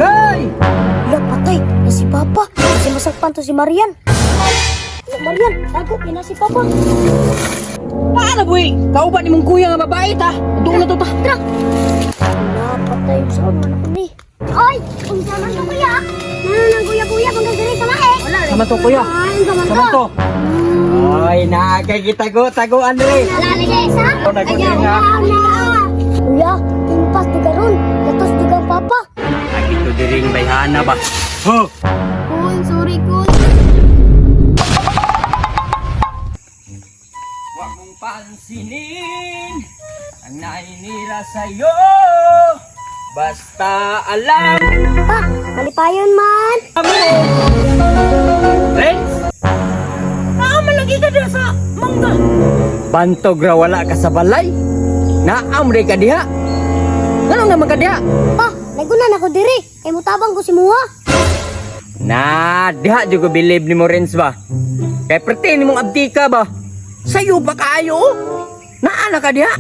Hey! Wala, patay. Na si Papa. Kasi masakpan to si Marian. Marian, tago. Yan na si Papa. Paano, boy? Kauban ni mong kuya nga babae, ta? Doon na to, ta. Tara! Wala, patay. Saan man ako ni? Oy! Kung saan to, kuya? Nanon ang kuya-kuya kung gagawin sa lahi. Wala, Sama to, kuya. Sama to. Ay, naagay kita go, taguan rin. Lalagay sa? Ako na kuya nga. Kuya, timpas di karon. Gatos di kang Papa. Lagi to diring bayhana ba? Ho! Kun, sorry kun. Huwag mong pansinin ang nainira sa'yo. Basta alam Pa, malipayon man. mo. Friends? Naaman lagi ka dyan sa mangga. Bantog ra wala ka sa balay. Naamre ka diha. Ano naman ka diha? Pa, nagunan ako diri. Kay mutabang ko si Muha. Na, diha di ko believe ni mo Renz ba? Kay perti ni mong abdi ka ba? Sa'yo ba kayo? Naana ka diha?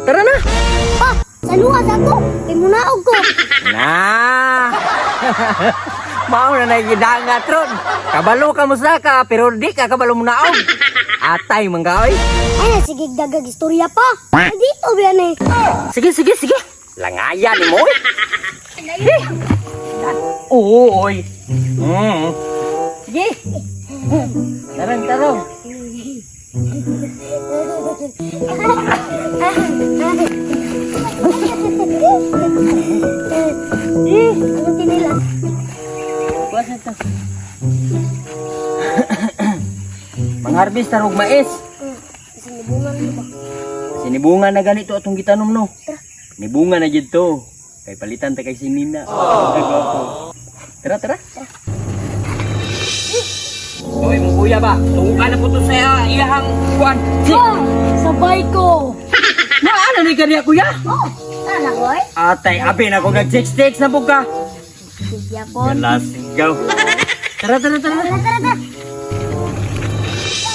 Tara na. Pa, sa luha sa to. Kay munaog ko. Na! Mao na nagidangat ron. Kabalo ka mo sa ka, pero di ka kabalo mo naog. Atay manggaoy. Ay, sige dagag istorya pa. Ay, dito biyan eh. Sige, sige, sige. Langayan ni mo. Oy. Sige. Tarong, tarong. Ano tinila? Kuwasa to. Mangharvest tarong mais. Sinibungan mo ba? Sinibunga na ganito atong gitanom no. Nibunga na jud to. Kay palitan ta kay sinina. Tara, tara. Hoy mo kuya ba? Tuwa na po to sa iyahang kuan. Sabay ko. Naano ni kaniya kuya? Oh, sana ko eh. Atay, abi na ko nag-text na po ka. Sige po. Let's go. Tara, tara, tara. Tara.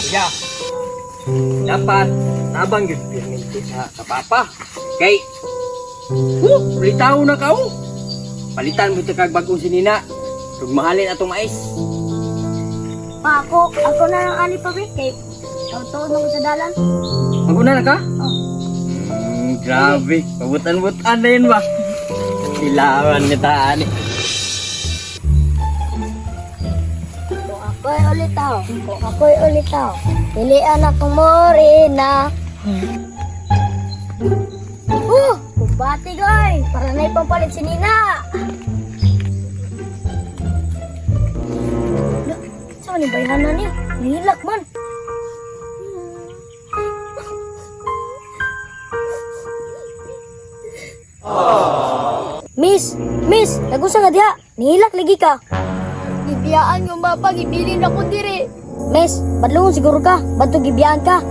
Ya. Dapat tabang yun pirminti sa papa. Kay ulitaw na ka oh. Palitan mo ito kag bagong sinina. Tugmahalin atong mais. Pa, ako na lang ali pa kay tawto mo sa dalan. Maguna na ka? Oh. Grabe. Pabutan-butan na yun ba? Ilawan niya taan eh. Kung ako'y ulitaw. Pilian akong morena. Kumbati goy. Para na ipampalit si Nina. Saan ni bayhanan niya? Nihilak man. Miss, nagusa nga diha. Nihilak lagi ka. Gibiyaan yung bapa, gibilin ako diri. Miss, badlungon siguro ka. Bato gibiyaan ka.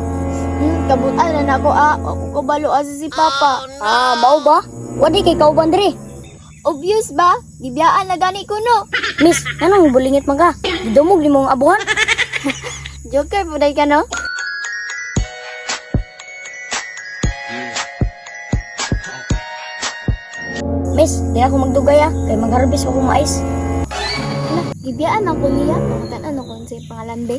Kabutan na ako ako kabalo asa si papa. Mao ba? Wadi kay kauban diri. Obvious ba? Gibiyaan na gani ko no. Miss, anong bulingit man ka? Didumog ni mong abuhan. Joker puday ka no? Miss, di ako magdugay kay magharvest ako mais. Gibiyaan ako niya. Pangatan ano kung sa pangalan be?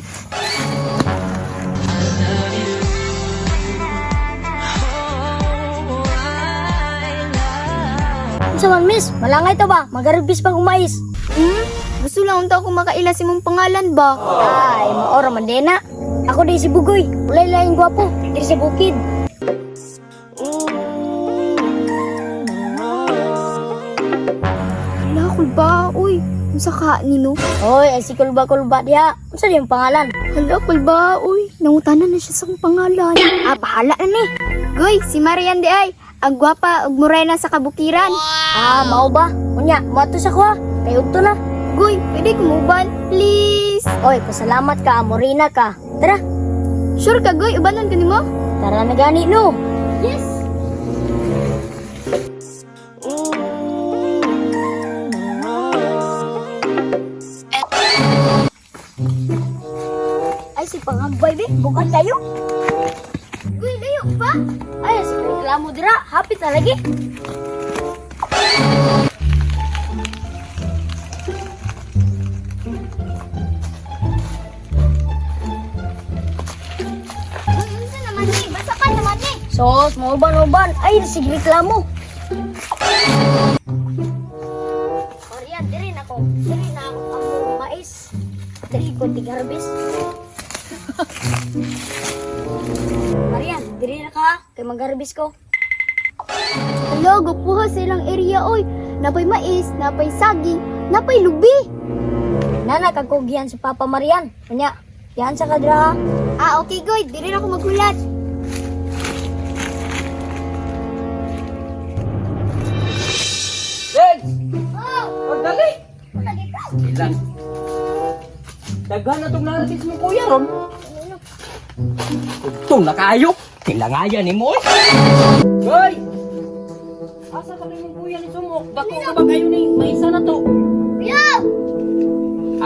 Unsa man miss, malangay to ba? Magharvest pa akong mais. Gusto lang unta ako makaila si mong pangalan ba? Ay, maora man din na. Ako di si Bugoy, ulay laing gwapo, diri sa bukid. Hala, kulba. Uy, unsa ka nino? Hoy, ay si kulba diha. Unsa di ang pangalan? Hala, kulba. Uy, nangutanan na siya sa akong pangalan. Bahala na ni. Goy, si Marian di ay. Ang gwapa, ug morena sa kabukiran. Mao ba? Unya, moto sa ko kay udto na. Goy, pwede kumuban, please. Oy, pasalamat ka, morena ka. Tara, Sure ka, Goy? Ubanon ka nimo? tara na gani no. Yes. Ay, si Pangambay, be. Bukan kayo. Goy, layo pa. Ay, si reklamo dira. Hapit na lagi. Sos, mauban-uban. Ay, sige reklamo. Marian, diri na ako. Diri na ako ang mais. Diri ko tigarbis. Marian, diri na ka. Kay magarbis ko. Hello, gapuha sa ilang area oy. Napay mais, napay saging, napay lubi. Nana, kagkugihan si Papa Marian. Kanya, yan sa kadra. Ah, okay goy, dili na ako maghulat. Reds! Oh, Pagdali! lagi ka. Ilan? Daghan na itong naratis mo kuya ron. Itong nakaayok. Kilangaya ni mo. Goy! Asa ka rin yung kuya ni Sumok? Dako ka ba kayo ni may isa na to? Kuya!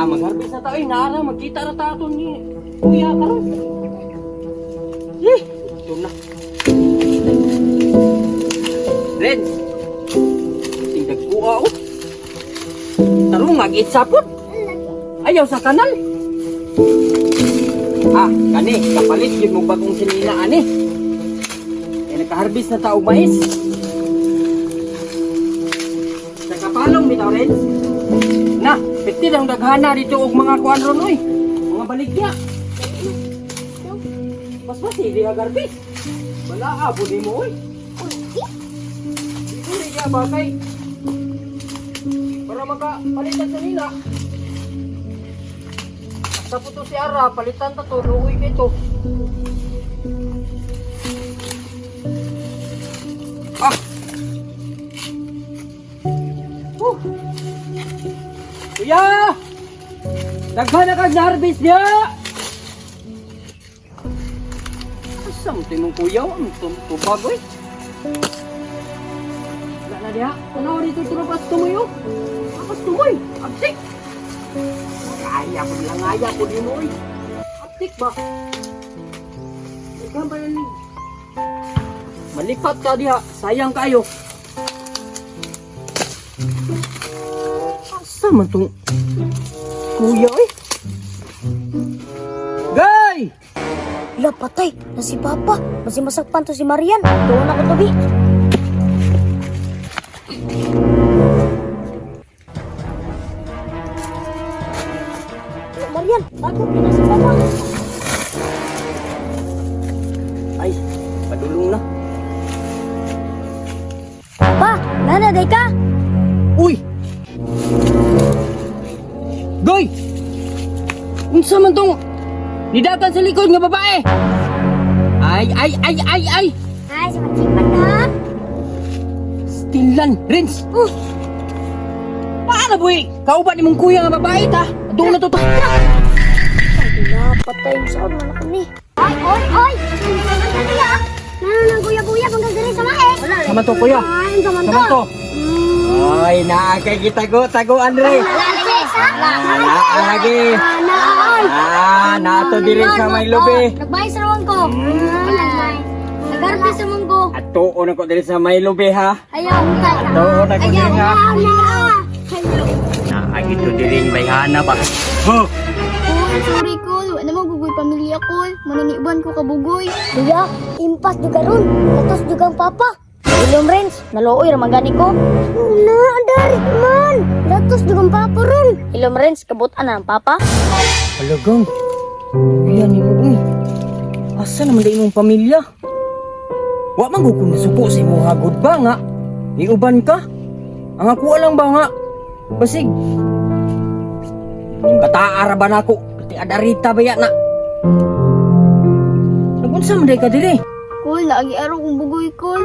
Magharbis na tayo. Nara, magkita na tayo ni kuya ka ron. Ito na. Reds! Tingdag kuha o. Tarong mag-itsapot. Ayaw sa kanal. Kani, kapalit yun mong bagong sinila, ani. Nakaharbis na tao mais. Sa kapalong, bitaw, Reds. Na, piti lang daghana dito og mga kuan ron, oy. Mga baligya. Mas hindi agarbis. Wala, abo di mo, oy. Hindi niya bakay. Para makapalitan sa nila. Sa puto si Ara, palitan ta to, luoy ka ito. Kuya! Daghan na kag narbis niya! Asa mo timong kuya? Ano tubag, oy? Wala na diha. Tanaw dito tumapas tumoy, oh. Tumapas tumoy. Absik! Langaya po din, oy. Absik ba? Daghan ba yan? Malipat ka diha. Sayang kayo. Asa man tong kuya, eh? Gay! Ila, patay. Na si Papa. Masih masakpan to si Marian. Doon ako tabi. Marian, takot na si Papa. Ay, padulong na. Pa, nanaday ka? Uy! Goy! Unsa man tong nidagan sa likod nga babae? Ay! Ay, sa matsipan na. Stilan, Rins! Paano boy? Kauban ni mong kuya nga babae ta? Doon na to ta. Napatay mo sa man ako ni. Oy! Nanon ang guya-guya pang gagari sa mae. Sama to kuya. Ay, sama Sama to. Ay, naakay kita go, tago Andre. Lagi. Nato diri sa may lubi. Nagbay sa rawang ko. Nagarpi sa munggo. At tuon ako diri sa may lubi ha. Ayaw, utay. Tuon ako diri ha. Ayaw. Naagit to diri bayhana ba? Huh. Kul, sorry kul. Wala naman gugoy pamilya kul. Mananiban ko kabugoy. Kuya, impas juga ron. Atos juga ang papa. Ilom Rens, nalooy ramagani ko. Na, dari man. Datos juga ang papa ron. Ilom Rens, kabutan na ang papa. Halagang. Iyan ni mo uy. Asa naman din mong pamilya? Wa man gud ko nasuko sa imong hagod ba nga? Niuban ka? Ang ako lang ba nga? Basig. Yung bata araban ako. Pati adarita ba yan na? Nagunsa man day ka dili? Kul, lagi araw kong bugoy kul.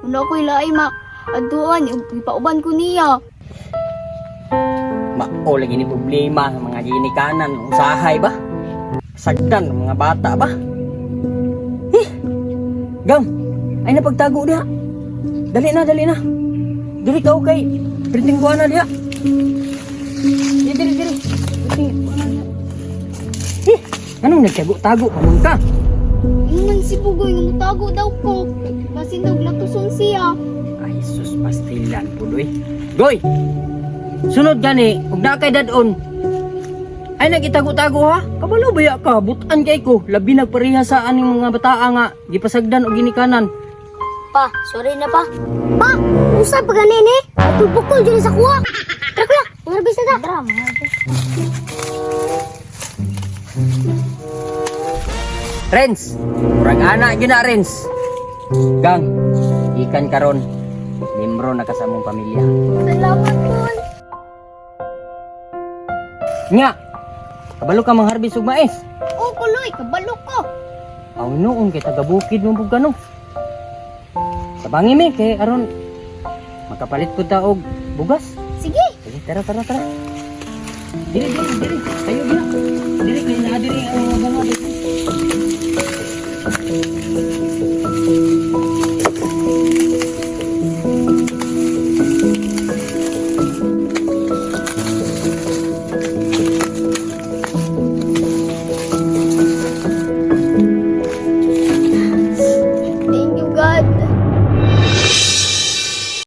Una ko'y laay mak. Aduan, ipauban ko niya. O lagi ni problema sa mga ginikanan, usahay ba? Sagdan ng mga bata ba? Gam, ay napagtago diha. Dali na. Dili ka okay. Printing ko na diha. Dili. Printing ko na diha. Anong nagtago-tago ka mong ka? Iman si bugoy nga mutago daw ko. Kasi naglatuson siya. Ay sus, pastilan po doy. Goy! Sunod gani, huwag na kay dadon. Ay nagitago-tago ha. Kabalo baya ka, butan kay ko. Labi nagpareha sa aning mga bataa nga gipasagdan o ginikanan. Pa, sorry na pa. Pa, usap pa ganin eh. Tupukol dyan sa kuha. Tara kuya, ngarbis na ta. Drama. Renz, murag anak gyud na Renz. Gang, ikan karon. Membro na ka sa among pamilya. Salamat po. Nya, kabalo ka mangharbis og mais. Oh, kuloy, kabalo ko. Aw noon kay taga-bukid mo pug kano. Sabangi mi kay aron makapalit pud ta og bugas. Sige. Sige, tara. Dili. Tayo gina. Dili kay na diri ang mga bunga dito.